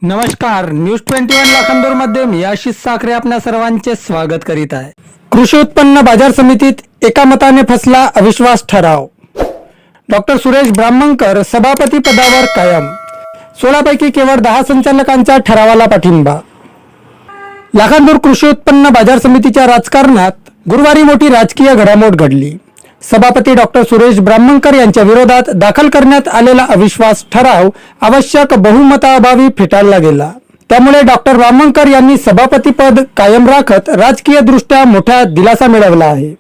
नमस्कार, न्यूज 21 लाखांदूर मध्ये मी आशिष साखरे आपल्या सर्वांचे स्वागत करीत आहे। कृषी उत्पन्न बाजार समितीत एका मताने फसला अविश्वास ठराव। डॉक्टर सुरेश ब्राह्मणकर सभापती पदावर कायम। 16 पैकी केवळ 10 संचालकांचा ठरावाला पाठिंबा। लाखांदूर कृषी उत्पन्न बाजार समितीच्या राजकारणात गुरुवारी मोठी राजकीय घडामोड घडली। सभापती डॉक्टर सुरेश ब्राह्मणकर यांच्या विरोधात दाखल करण्यात आलेला अविश्वास ठराव आवश्यक बहुमताअभावी फेटाळला गेला। त्यामुळे डॉक्टर ब्राह्मणकर यांनी सभापती पद कायम राखत राजकीय दृष्ट्या मोठा दिलासा मिळवला आहे।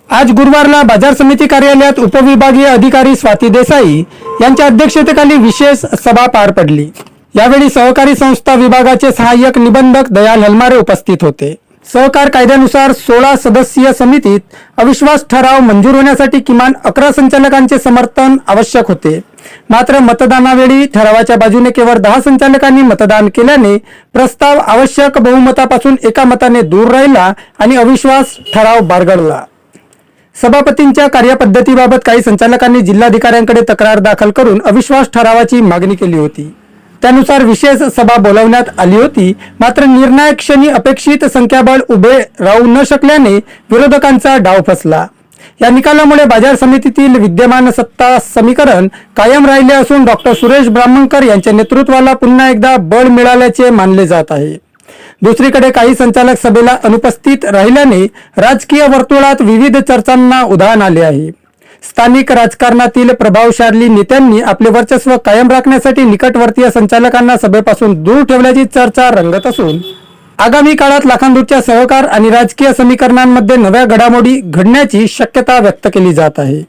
आज गुरुवारला बाजार समिती कार्यालयात उपविभागीय अधिकारी स्वाती देसाई यांच्या अध्यक्षतेखाली विशेष सभा पार पडली। यावेळी सहकारी संस्था विभागाचे सहाय्यक निबंधक दयाल हलमारे उपस्थित होते। सहकार कायद्यानुसार 16 सदस्यीय समितीत अविश्वास ठराव मंजूर होण्यासाठी किमान 11 संचालकांचे समर्थन आवश्यक होते। मात्र मतदानावेळी ठरावाच्या बाजूने केवळ 10 संचालकांनी मतदान केल्याने प्रस्ताव आवश्यक बहुमतापासून एका मताने दूर राहिला आणि अविश्वास ठराव बारगळला। सभापतींच्या कार्यपद्धतीबाबत काही संचालकांनी जिल्हाधिकाऱ्यांकडे तक्रार दाखल करून अविश्वास ठरावाची मागणी केली होती। त्यानुसार विशेष सभा बोलावण्यात आली होती। मात्र निर्णायक क्षणी अपेक्षित संख्याबळ उभे राहू न शकल्याने विरोधकांचा डाव फसला। या निकालामुळे बाजार समितीतील विद्यमान सत्ता समीकरण कायम राहिले असून डॉक्टर सुरेश ब्राह्मणकर यांच्या नेतृत्वाला पुन्हा एकदा बळ मिळाल्याचे मानले जात आहे। दुसरीकडे काही संचालक सभेला अनुपस्थित राहिल्याने राजकीय वर्तुळात विविध चर्चांना उधाण आले आहे। स्थानिक राजकारणातील प्रभावशाली नेत्यांनी आपले वर्चस्व कायम राखण्यासाठी निकटवर्तीय संचालकांना सभेपासून दूर ठेवल्याची चर्चा रंगत असून आगामी काळात लाखांदूरच्या सहकार आणि राजकीय समीकरणांमध्ये नव्या घडामोडी घडण्याची शक्यता व्यक्त केली जात आहे।